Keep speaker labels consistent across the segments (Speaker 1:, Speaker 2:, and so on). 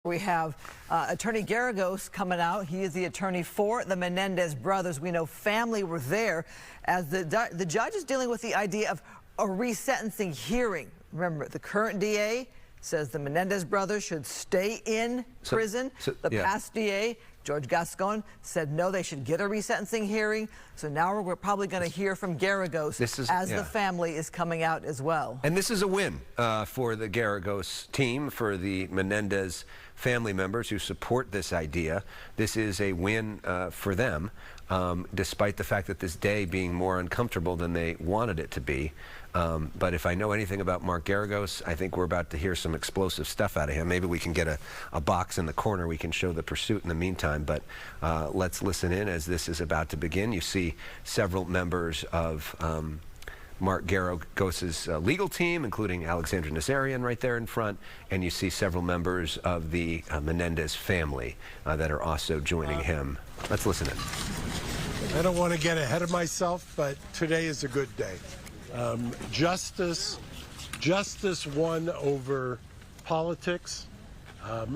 Speaker 1: We have Attorney Garagos coming out. He is the attorney for the Menendez brothers. We know family were there as the judge is dealing with the idea of a resentencing hearing. Remember, the current DA says the Menendez brothers should stay in prison. The past DA, George Gascon, said no, they should get a resentencing hearing. So now we're probably going to hear from Garagos the family is coming out as well.
Speaker 2: And this is a win for the Garagos team, for the Menendez family members who support this idea. This is a win for them, despite the fact that this day being more uncomfortable than they wanted it to be. But if I know anything about Mark Garagos, I think we're about to hear some explosive stuff out of him. Maybe we can get a box in the corner we can show the pursuit in the meantime. But let's listen in as this is about to begin. You see several members of Mark Garagos' legal team, including Alexandra Nazarian right there in front, and you see several members of the Menendez family that are also joining him. Let's listen in.
Speaker 3: I don't want to get ahead of myself, but today is a good day. Justice won over politics.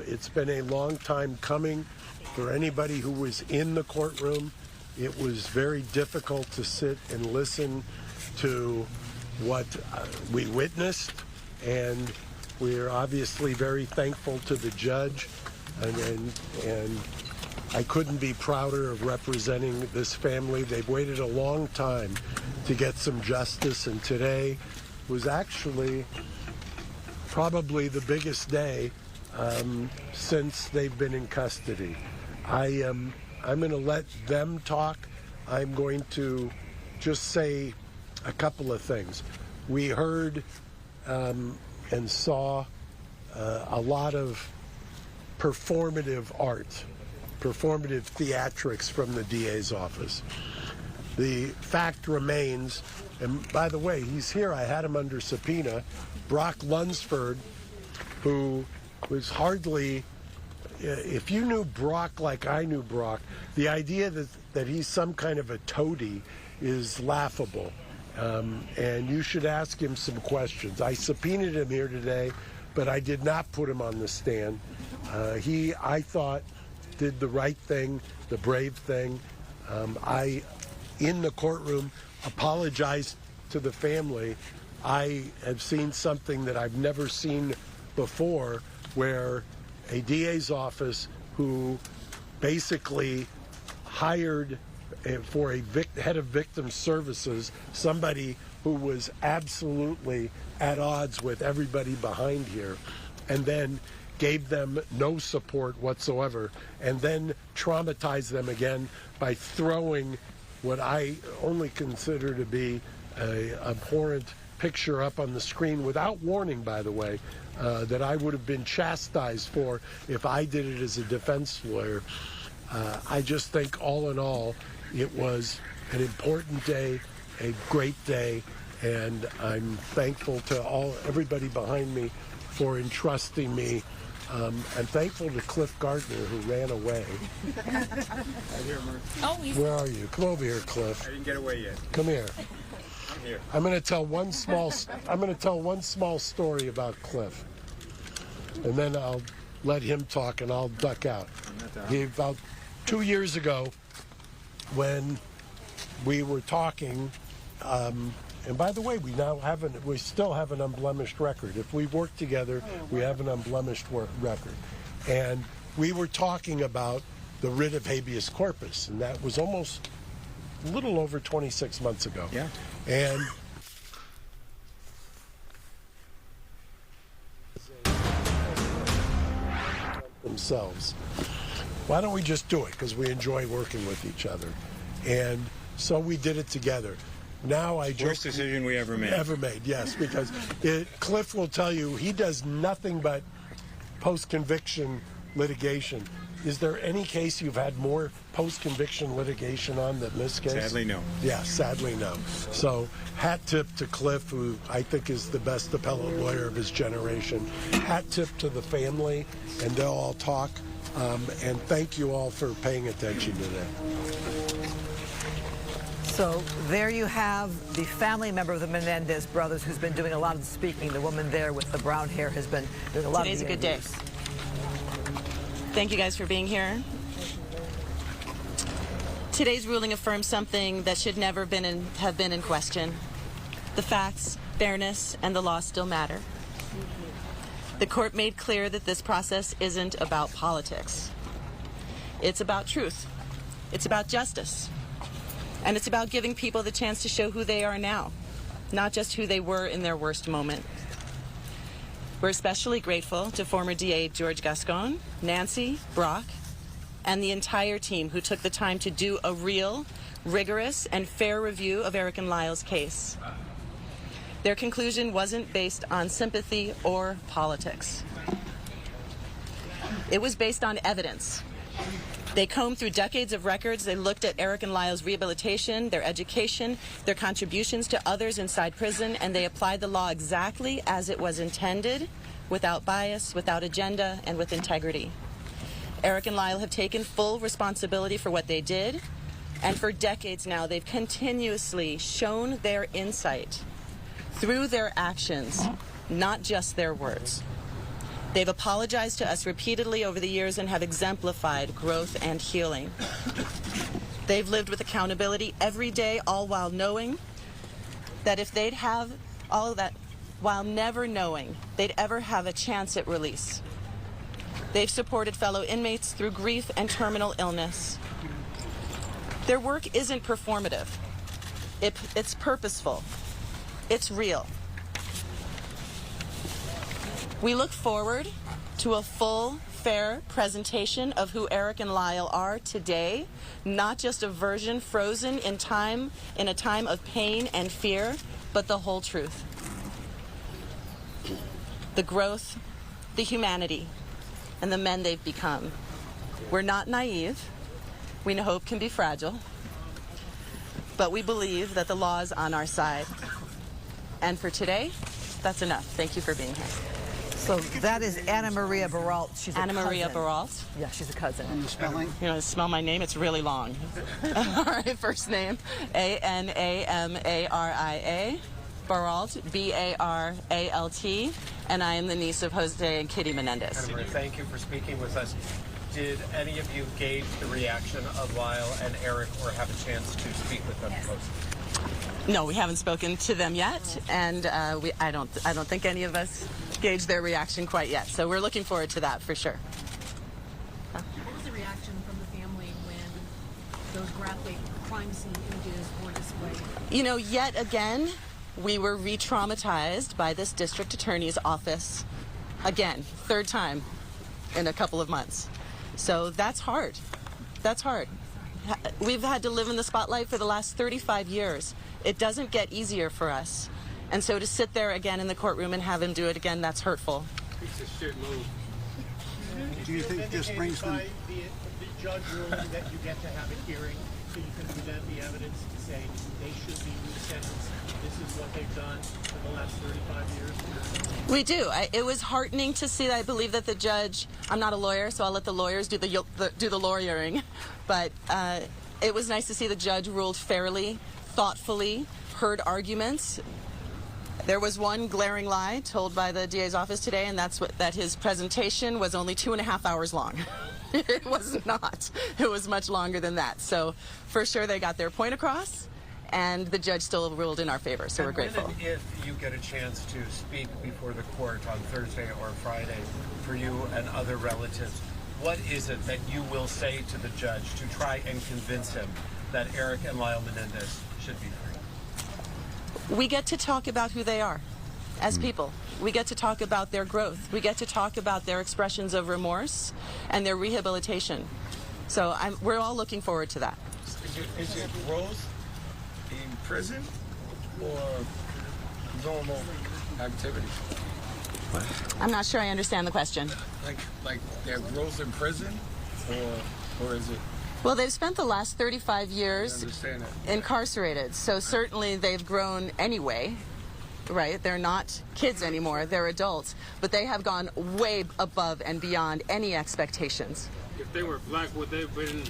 Speaker 3: It's been a long time coming for anybody who was in the courtroom. It was very difficult to sit and listen to what we witnessed, and we're obviously very thankful to the judge, and I couldn't be prouder of representing this family. They've waited a long time to get some justice, and today was actually probably the biggest day since they've been in custody. I'm going to let them talk. I'm going to just say a couple of things. We heard and saw a lot of performative art, performative theatrics from the DA's office. The fact remains, and by the way, he's here, I had him under subpoena, Brock Lunsford, who was hardly, if you knew Brock like I knew Brock, the idea that he's some kind of a toady is laughable. And you should ask him some questions. I subpoenaed him here today, but I did not put him on the stand. He, I thought, did the right thing, the brave thing. I, in the courtroom, apologized to the family. I have seen something that I've never seen before, where a DA's office who basically hired for a head of victim services, somebody who was absolutely at odds with everybody behind here, and then gave them no support whatsoever, and then traumatized them again by throwing what I only consider to be an abhorrent picture up on the screen without warning, by the way, that I would have been chastised for if I did it as a defense lawyer. I just think all in all, it was an important day, a great day, and I'm thankful to everybody behind me for entrusting me. I'm thankful to Cliff Gardner, who ran away. Where are you? Come over here, Cliff.
Speaker 4: I didn't get away yet.
Speaker 3: Come here.
Speaker 4: I'm here.
Speaker 3: I'm going to tell one small story about Cliff, and then I'll let him talk, and I'll duck out. About 2 years ago, when we were talking, and by the way, we still have an unblemished record. If we work together, we have an unblemished record. And we were talking about the writ of habeas corpus, and that was almost a little over 26 months ago.
Speaker 4: Yeah.
Speaker 3: And themselves. Why don't we just do it? Because we enjoy working with each other. And so we did it together. Now
Speaker 4: Worst decision we ever made.
Speaker 3: Ever made, yes, because Cliff will tell you he does nothing but post-conviction litigation. Is there any case you've had more post-conviction litigation on than this case?
Speaker 4: Sadly, no.
Speaker 3: Yeah, sadly, no. So hat tip to Cliff, who I think is the best appellate lawyer of his generation. Hat tip to the family, and they'll all talk. And thank you all for paying attention today.
Speaker 1: So there you have the family member of the Menendez brothers who's been doing a lot of the speaking. The woman there with the brown hair has been doing a lot of the interviews.
Speaker 5: Today's a good day. Thank you guys for being here. Today's ruling affirms something that should never have been in question. The facts, fairness, and the law still matter. The court made clear that this process isn't about politics. It's about truth. It's about justice. And it's about giving people the chance to show who they are now, not just who they were in their worst moment. We're especially grateful to former DA George Gascon, Nancy, Brock, and the entire team who took the time to do a real, rigorous, and fair review of Erik and Lyle's case. Their conclusion wasn't based on sympathy or politics. It was based on evidence. They combed through decades of records. They looked at Erik and Lyle's rehabilitation, their education, their contributions to others inside prison, and they applied the law exactly as it was intended, without bias, without agenda, and with integrity. Erik and Lyle have taken full responsibility for what they did, and for decades now, they've continuously shown their insight through their actions, not just their words. They've apologized to us repeatedly over the years and have exemplified growth and healing. They've lived with accountability every day, all while knowing that if they'd have all of that, while never knowing they'd ever have a chance at release. They've supported fellow inmates through grief and terminal illness. Their work isn't performative. It's purposeful. It's real. We look forward to a full, fair presentation of who Erik and Lyle are today, not just a version frozen in time, in a time of pain and fear, but the whole truth. The growth, the humanity, and the men they've become. We're not naive. We know hope can be fragile, but we believe that the law is on our side. And for today, that's enough. Thank you for being here.
Speaker 1: So that is Anna Maria Baralt. She's
Speaker 5: Anna
Speaker 1: a cousin.
Speaker 5: Maria Baralt.
Speaker 1: Yeah, she's a cousin.
Speaker 6: And the spelling?
Speaker 5: You know, spell my name, it's really long. All right, first name, Anamaria Baralt, Baralt, and I am the niece of Jose and Kitty Menendez.
Speaker 7: Anna Maria, thank you for speaking with us. Did any of you gauge the reaction of Lyle and Erik or have a chance to speak with them closely?
Speaker 5: No, we haven't spoken to them yet, and I don't think any of us gauged their reaction quite yet. So we're looking forward to that for sure.
Speaker 8: What was the reaction from the family when those graphic crime scene images were displayed?
Speaker 5: You know, yet again, we were re-traumatized by this district attorney's office. Again, third time in a couple of months. So that's hard. That's hard. We've had to live in the spotlight for the last 35 years. It doesn't get easier for us. And so to sit there again in the courtroom and have him do it again, that's hurtful.
Speaker 6: Do you think this brings them?
Speaker 9: The judge ruling that you get to have a hearing so you can present the evidence to say they should be resentenced. This is what they've done for the last 35 years.
Speaker 5: We do. It was heartening to see that. I believe that the judge, I'm not a lawyer, so I'll let the lawyers do the lawyering, but it was nice to see the judge ruled fairly, thoughtfully, heard arguments. There was one glaring lie told by the DA's office today, and that's that his presentation was only 2.5 hours long. It was not. It was much longer than that. So for sure they got their point across, and the judge still ruled in our favor, so we're grateful.
Speaker 7: When and if you get a chance to speak before the court on Thursday or Friday for you and other relatives, what is it that you will say to the judge to try and convince him that Erik and Lyle Menendez should be free?
Speaker 5: We get to talk about who they are as people. We get to talk about their growth. We get to talk about their expressions of remorse and their rehabilitation. So we're all looking forward to that.
Speaker 4: Is it growth in prison or normal activities?
Speaker 5: I'm not sure I understand the question.
Speaker 4: Like their growth in prison, or is it?
Speaker 5: Well, they've spent the last 35
Speaker 4: I
Speaker 5: years
Speaker 4: understand that.
Speaker 5: incarcerated, so certainly they've grown anyway, right? They're not kids anymore, they're adults, but they have gone way above and beyond any expectations.
Speaker 10: If they were black, would they have been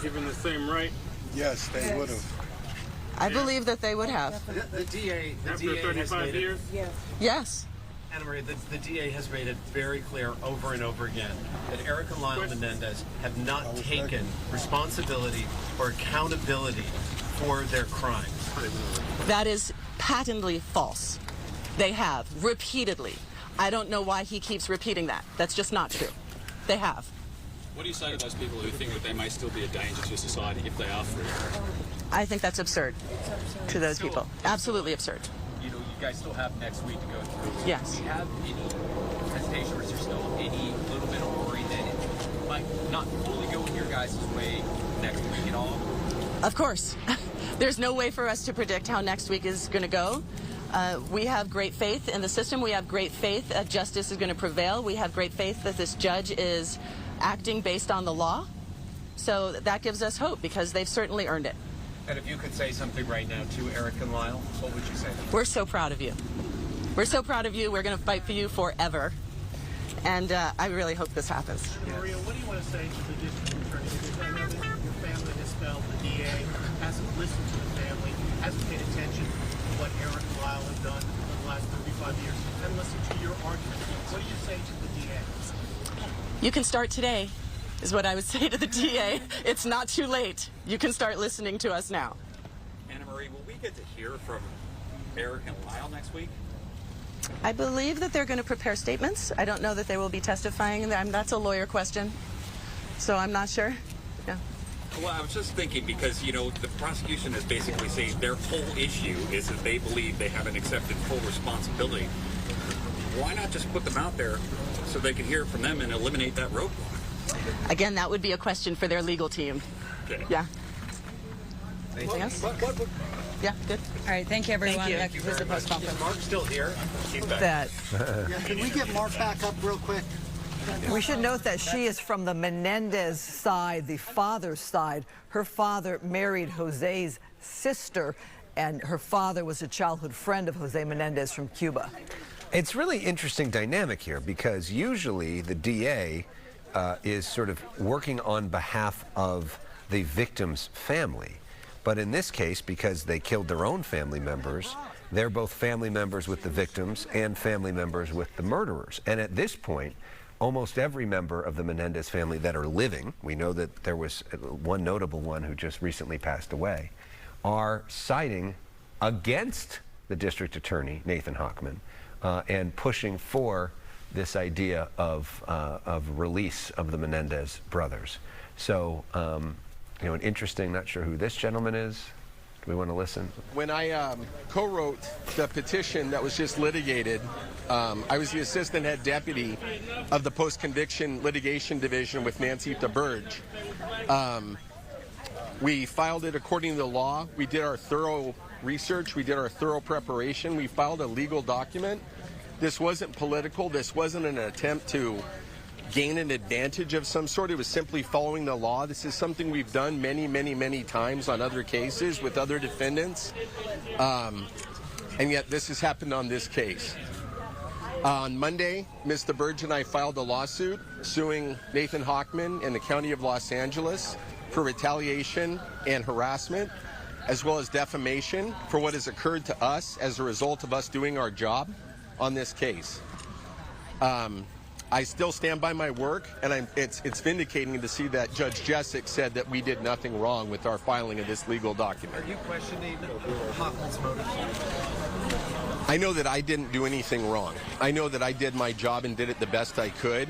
Speaker 10: given the same right?
Speaker 3: Yes, they would have.
Speaker 5: I believe that they would have.
Speaker 7: The DA
Speaker 10: After 35 years?
Speaker 5: Yes.
Speaker 7: Anna Maria, the DA has made it very clear over and over again that Erik and Lyle Menendez have not taken responsibility or accountability for their crimes.
Speaker 5: That is patently false. They have, repeatedly. I don't know why he keeps repeating that. That's just not true. They have.
Speaker 11: What do you say to those people who think that they may still be a danger to society if they are free?
Speaker 5: I think that's absurd to those people. Absolutely absurd.
Speaker 12: You know, you guys still have next week to go through.
Speaker 5: Yes.
Speaker 12: Do you have any hesitation, or is there still any little bit of worry that it might not fully go your guys' way next week at all?
Speaker 5: Of course. There's no way for us to predict how next week is going to go. We have great faith in the system. We have great faith that justice is going to prevail. We have great faith that this judge is acting based on the law. So that gives us hope because they've certainly earned it.
Speaker 7: And if you could say something right now to Erik and Lyle, what would you say?
Speaker 5: We're so proud of you. We're so proud of you. We're going to fight for you forever. And I really hope this happens.
Speaker 9: Maria, what do you want to say to the district attorney? Because I know that your family has felt the DA hasn't listened to the family, hasn't paid attention to what Erik and Lyle have done for the last 35 years, and listened to your argument. What do you say to the DA?
Speaker 5: You can start today, is what I would say to the DA. It's not too late. You can start listening to us now.
Speaker 11: Anna Marie, will we get to hear from Erik and Lyle next week?
Speaker 5: I believe that they're going to prepare statements. I don't know that they will be testifying. That's a lawyer question, so I'm not sure. Yeah.
Speaker 11: Well, I was just thinking because, you know, the prosecution is basically saying their whole issue is that they believe they haven't accepted full responsibility. Why not just put them out there so they can hear it from them and eliminate that roadblock?
Speaker 5: Again, that would be a question for their legal team.
Speaker 11: Okay.
Speaker 5: Yeah. Anything else? Yeah, good.
Speaker 13: All right, thank you, everyone.
Speaker 5: Thank you.
Speaker 13: That concludes the post conference.
Speaker 7: Is Mark still here? He's back.
Speaker 1: That
Speaker 6: Yeah, can we get Mark back up real quick?
Speaker 1: we should note that she is from the Menendez side, the father's side. Her father married Jose's sister, and her father was a childhood friend of Jose Menendez from Cuba.
Speaker 2: It's really interesting dynamic here because usually the DA is sort of working on behalf of the victim's family. But in this case, because they killed their own family members, they're both family members with the victims and family members with the murderers. And at this point, almost every member of the Menendez family that are living, we know that there was one notable one who just recently passed away, are siding against the district attorney, Nathan Hochman, and pushing for this idea of release of the Menendez brothers. So, you know, an interesting, not sure who this gentleman is. Do we want to listen?
Speaker 14: When I co-wrote the petition that was just litigated, I was the assistant head deputy of the post-conviction litigation division with Nancy Burge. We filed it according to the law. We did our thorough research. We did our thorough preparation. We filed a legal document. This wasn't political. This wasn't an attempt to gain an advantage of some sort. It was simply following the law. This is something we've done many, many, many times on other cases with other defendants. And yet this has happened on this case. On Monday, Mr. Burge and I filed a lawsuit suing Nathan Hochman in the County of Los Angeles for retaliation and harassment, as well as defamation for what has occurred to us as a result of us doing our job on this case. I still stand by my work, and it's vindicating to see that Judge Jessic said that we did nothing wrong with our filing of this legal document.
Speaker 7: Are you questioning Hochman's motives?
Speaker 14: I know that I didn't do anything wrong. I know that I did my job and did it the best I could.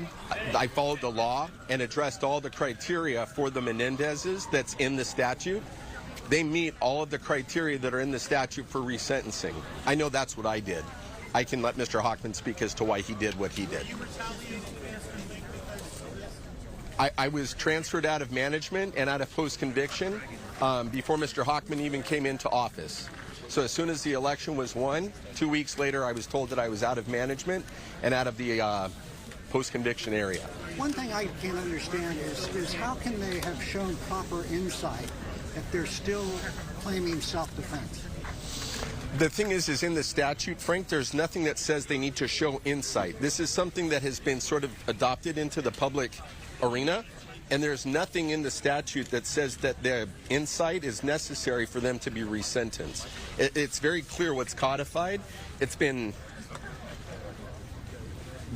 Speaker 14: I followed the law and addressed all the criteria for the Menendezes that's in the statute. They meet all of the criteria that are in the statute for resentencing. I know that's what I did. I can let Mr. Hochman speak as to why he did what he did. I was transferred out of management and out of post-conviction before Mr. Hochman even came into office. So as soon as the election was won, 2 weeks later I was told that I was out of management and out of the post-conviction area.
Speaker 6: One thing I can't understand is how can they have shown proper insight if they're still claiming self-defense?
Speaker 14: The thing is in the statute, Frank, there's nothing that says they need to show insight. This is something that has been sort of adopted into the public arena, and there's nothing in the statute that says that the insight is necessary for them to be resentenced. It's very clear what's codified. It's been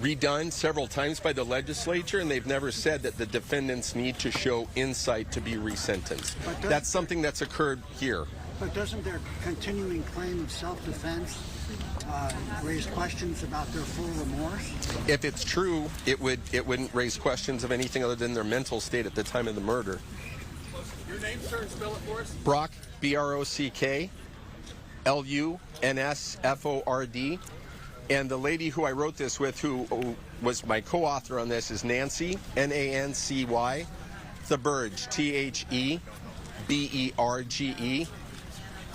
Speaker 14: redone several times by the legislature, and they've never said that the defendants need to show insight to be resentenced. That's something that's occurred here.
Speaker 6: But doesn't their continuing claim of self-defense raise questions about their full remorse?
Speaker 14: If it's true, it wouldn't raise questions of anything other than their mental state at the time of the murder.
Speaker 9: Your name, sir, and spell it for us.
Speaker 14: Brock, B-R-O-C-K, L-U-N-S-F-O-R-D. And the lady who I wrote this with, who was my co-author on this, is Nancy, N-A-N-C-Y, Theberge, T-H-E-B-E-R-G-E.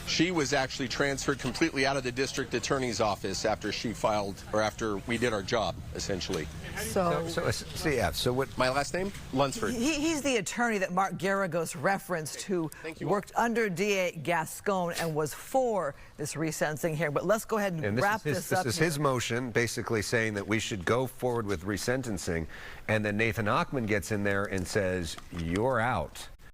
Speaker 14: She was actually transferred completely out of the district attorney's office after she filed, or after we did our job, essentially.
Speaker 1: So
Speaker 14: what? My last name? Lunsford.
Speaker 1: He's the attorney that Mark Garagos referenced, who worked under DA Gascon and was for this resentencing hearing. But let's go ahead and wrap this up.
Speaker 2: This is his motion, basically saying that we should go forward with resentencing, and then Nathan Hochman gets in there and says, "You're out."